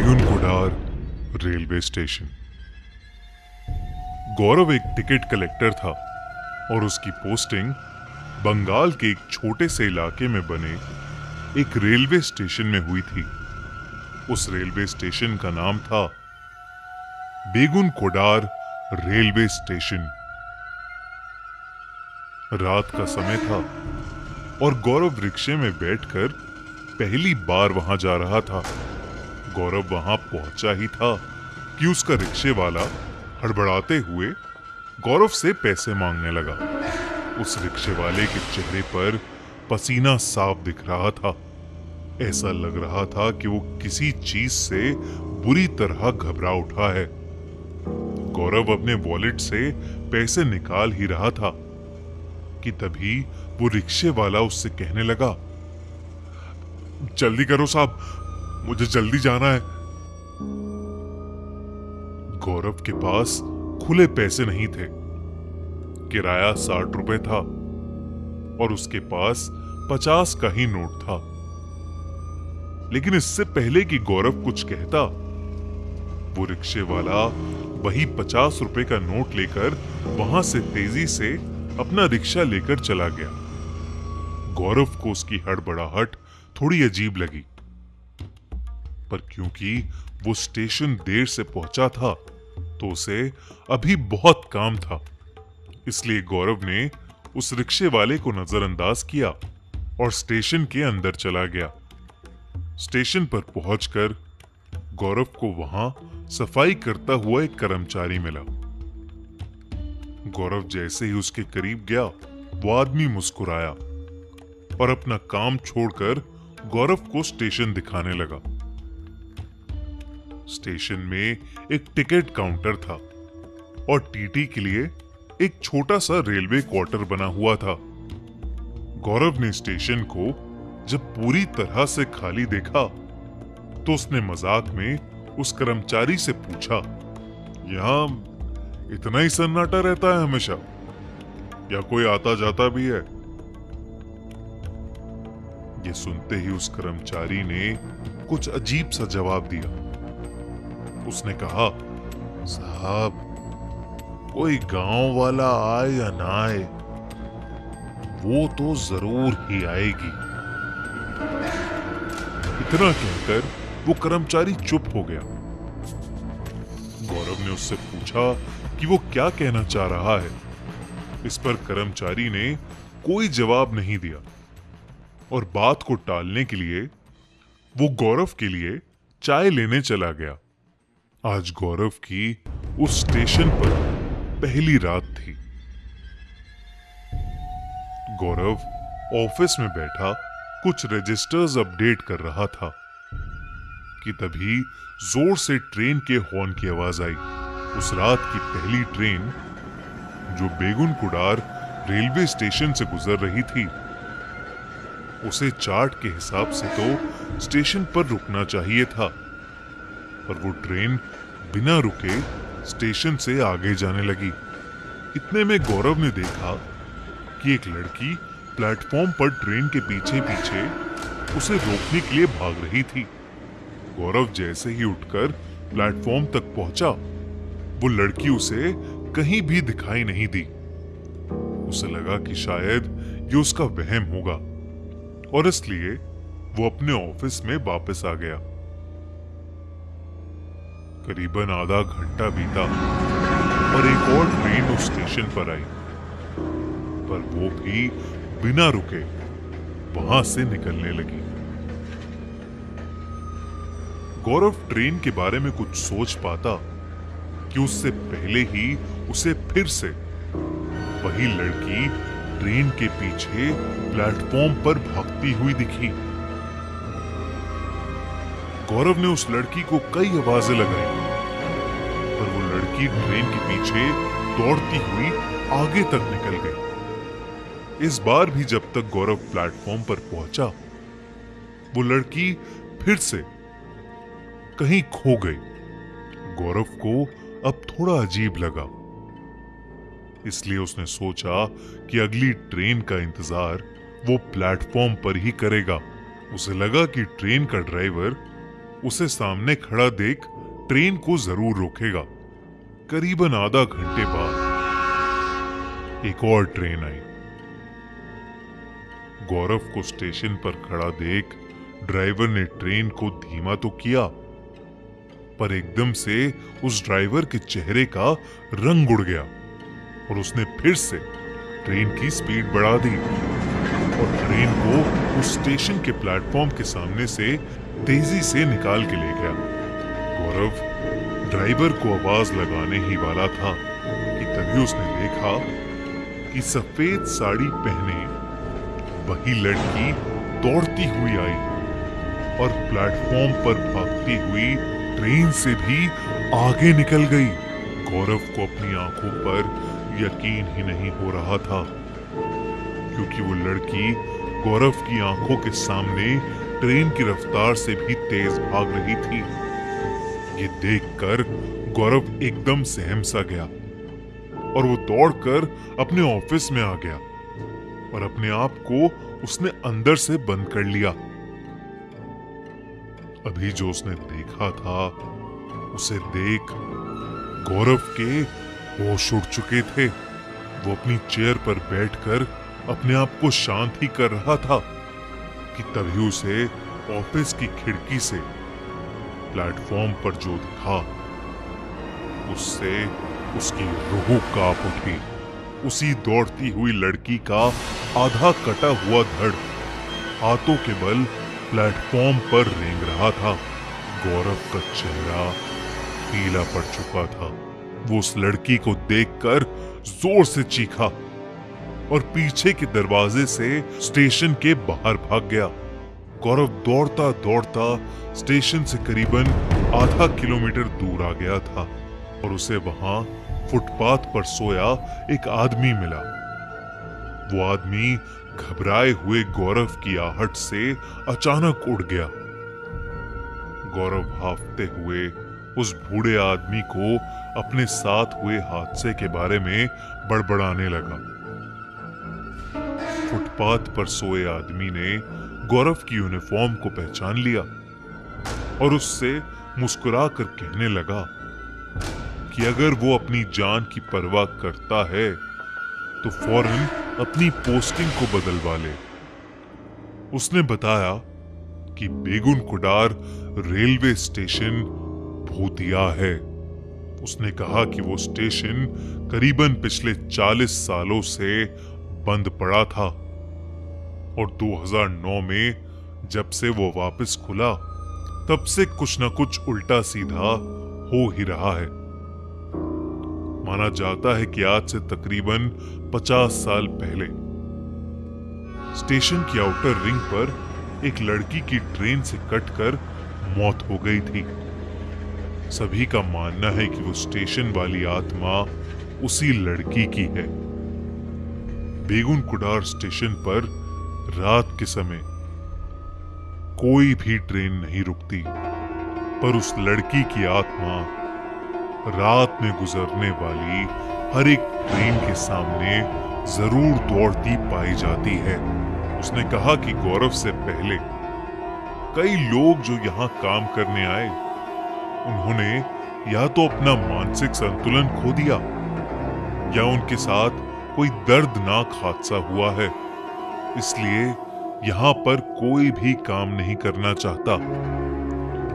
बेगुनकुडार railway station. गौरव एक ticket collector था और उसकी पोस्टिंग बंगाल के एक छोटे से इलाके में बने एक रेलवे स्टेशन में हुई थी। उस रेलवे स्टेशन का नाम था बेगुनकुडार रेलवे स्टेशन। रात का समय था और गौरव रिक्शे में बैठकर पहली बार वहां जा रहा था। गौरव वहां पहुंचा ही था कि उसका रिक्शे वाला हड़बड़ाते हुए गौरव से पैसे मांगने लगा। उस रिक्शे वाले के चेहरे पर पसीना साफ दिख रहा था। ऐसा लग रहा था कि वो किसी चीज से बुरी तरह घबरा उठा है। गौरव अपने वॉलेट से पैसे निकाल ही रहा था कि तभी वो रिक्शे वाला उससे कहने लगा, जल्दी करो साहब, मुझे जल्दी जाना है। गौरव के पास खुले पैसे नहीं थे। किराया 60 रुपए था और उसके पास 50 का ही नोट था। लेकिन इससे पहले कि गौरव कुछ कहता, वो रिक्शे वाला वही 50 रुपए का नोट लेकर वहां से तेजी से अपना रिक्शा लेकर चला गया। गौरव को उसकी हड़बड़ाहट थोड़ी अजीब लगी, पर क्योंकि वो स्टेशन देर से पहुंचा था तो उसे अभी बहुत काम था। इसलिए गौरव ने उस रिक्शे वाले को नजरअंदाज किया और स्टेशन के अंदर चला गया। स्टेशन पर पहुंचकर गौरव को वहां सफाई करता हुआ एक कर्मचारी मिला। गौरव जैसे ही उसके करीब गया, वो आदमी मुस्कुराया और अपना काम छोड़कर गौरव को स्टेशन दिखाने लगा। स्टेशन में एक टिकट काउंटर था और टीटी के लिए एक छोटा सा रेलवे क्वार्टर बना हुआ था। गौरव ने स्टेशन को जब पूरी तरह से खाली देखा तो उसने मजाक में उस कर्मचारी से पूछा, यहाँ इतना ही सन्नाटा रहता है हमेशा या कोई आता जाता भी है? ये सुनते ही उस कर्मचारी ने कुछ अजीब सा जवाब दिया। उसने कहा, साहब, कोई गांव वाला आए या ना आए, वो तो जरूर ही आएगी। इतना कहकर वो कर्मचारी चुप हो गया। गौरव ने उससे पूछा कि वो क्या कहना चाह रहा है। इस पर कर्मचारी ने कोई जवाब नहीं दिया और बात को टालने के लिए वो गौरव के लिए चाय लेने चला गया। आज गौरव की उस स्टेशन पर पहली रात थी। गौरव ऑफिस में बैठा कुछ रजिस्टर्स अपडेट कर रहा था कि तभी जोर से ट्रेन के हॉर्न की आवाज आई। उस रात की पहली ट्रेन जो बेगुनकुडार रेलवे स्टेशन से गुजर रही थी, उसे चार्ट के हिसाब से तो स्टेशन पर रुकना चाहिए था, पर वो ट्रेन बिना रुके स्टेशन से आगे जाने लगी। इतने में गौरव ने देखा कि एक लड़की प्लेटफॉर्म पर ट्रेन के पीछे पीछे उसे रोकने के लिए भाग रही थी। गौरव जैसे ही उठकर प्लेटफॉर्म तक पहुंचा, वो लड़की उसे कहीं भी दिखाई नहीं दी। उसे लगा कि शायद ये उसका वहम होगा और इसलिए वो अपने ऑफिस में वापस आ गया। करीबन आधा घंटा बीता और एक और ट्रेन उस स्टेशन पर आई, पर वो भी बिना रुके वहां से निकलने लगी। गौरव ट्रेन के बारे में कुछ सोच पाता कि उससे पहले ही उसे फिर से वही लड़की ट्रेन के पीछे प्लेटफॉर्म पर भागती हुई दिखी। गौरव ने उस लड़की को कई आवाजें लगाई, पर वो लड़की ट्रेन के पीछे दौड़ती हुई आगे तक निकल गई। इस बार भी जब तक गौरव प्लेटफॉर्म पर पहुंचा, वो लड़की फिर से कहीं खो गई। गौरव को अब थोड़ा अजीब लगा, इसलिए उसने सोचा कि अगली ट्रेन का इंतजार वो प्लेटफॉर्म पर ही करेगा। उसे लगा कि ट्रेन का ड्राइवर उसे सामने खड़ा देख ट्रेन को जरूर रोकेगा। करीबन आधा घंटे बाद एक और ट्रेन आई। गौरव को स्टेशन पर खड़ा देख ड्राइवर ने ट्रेन को धीमा तो किया, पर एकदम से उस ड्राइवर के चेहरे का रंग उड़ गया और उसने फिर से ट्रेन की स्पीड बढ़ा दी और ट्रेन को उस स्टेशन के प्लेटफॉर्म के सामने से तेजी से निकाल के ले गया। गौरव ड्राइवर को आवाज लगाने ही वाला था कि तभी उसने देखा कि सफेद साड़ी पहने वही लड़की दौड़ती हुई आई और प्लेटफॉर्म पर भागती हुई ट्रेन से भी आगे निकल गई। गौरव को अपनी आंखों पर यकीन ही नहीं हो रहा था, क्योंकि वो लड़की गौरव की आंखों के सामने ट्रेन की रफ्तार से भी तेज भाग रही थी। ये देखकर गौरव एकदम सहम सा गया और वो दौड़कर अपने ऑफिस में आ गया और अपने आप को उसने अंदर से बंद कर लिया। अभी जो उसने देखा था उसे देख गौरव के होश उड़ चुके थे। वो अपनी चेयर पर बैठकर अपने आप को शांत ही कर रहा था कि तभी उसे ऑफिस की खिड़की से प्लेटफॉर्म पर जो दिखा उससे उसकी रूह कांप उठी। उसी दौड़ती हुई लड़की का आधा कटा हुआ धड़ हाथों के बल प्लेटफॉर्म पर रेंग रहा था। गौरव का चेहरा पीला पड़ चुका था। वो उस लड़की को देखकर जोर से चीखा और पीछे के दरवाजे से स्टेशन के बाहर भाग गया। गौरव दौड़ता दौड़ता स्टेशन से करीबन आधा किलोमीटर दूर आ गया था और उसे वहां फुटपाथ पर सोया एक आदमी मिला। वो आदमी घबराए हुए गौरव की आहट से अचानक उड़ गया। गौरव हाफते हुए उस बूढ़े आदमी को अपने साथ हुए हादसे के बारे में बड़बड़ाने लगा। फुटपाथ पर सोए आदमी ने गौरव की यूनिफॉर्म को पहचान लिया और उससे मुस्कुरा कर कहने लगा कि अगर वो अपनी जान की परवाह करता है तो फौरन अपनी पोस्टिंग को बदलवा ले। उसने बताया कि बेगुन कुडार रेलवे स्टेशन भूतिया है। उसने कहा कि वो स्टेशन करीबन पिछले 40 सालों से बंद पड़ा था और 2009 में जब से वो वापस खुला तब से कुछ न कुछ उल्टा सीधा हो ही रहा है। माना जाता है कि आज से तकरीबन 50 साल पहले स्टेशन की आउटर रिंग पर एक लड़की की ट्रेन से कटकर मौत हो गई थी। सभी का मानना है कि वो स्टेशन वाली आत्मा उसी लड़की की है। बेगुन कुडार स्टेशन पर रात के समय कोई भी ट्रेन नहीं रुकती, पर उस लड़की की आत्मा रात में गुजरने वाली हर एक ट्रेन के सामने जरूर दौड़ती पाई जाती है। उसने कहा कि गौरव से पहले कई लोग जो यहाँ काम करने आए उन्होंने या तो अपना मानसिक संतुलन खो दिया या उनके साथ कोई दर्दनाक हादसा हुआ है, इसलिए यहाँ पर कोई भी काम नहीं करना चाहता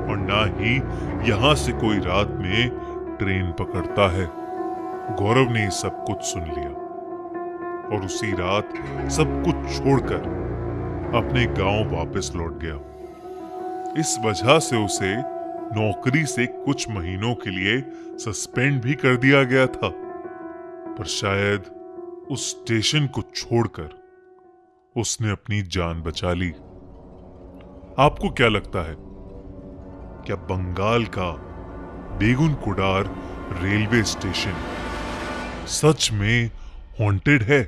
और ना ही यहाँ से कोई रात में ट्रेन पकड़ता है। गौरव ने सब कुछ सुन लिया और उसी रात सब कुछ छोड़कर अपने गांव वापस लौट गया। इस वजह से उसे नौकरी से कुछ महीनों के लिए सस्पेंड भी कर दिया गया था, पर शायद उस स्टेशन को छोड़कर उसने अपनी जान बचा ली। आपको क्या लगता है, क्या बंगाल का बेगुन कुडार रेलवे स्टेशन सच में हॉन्टेड है?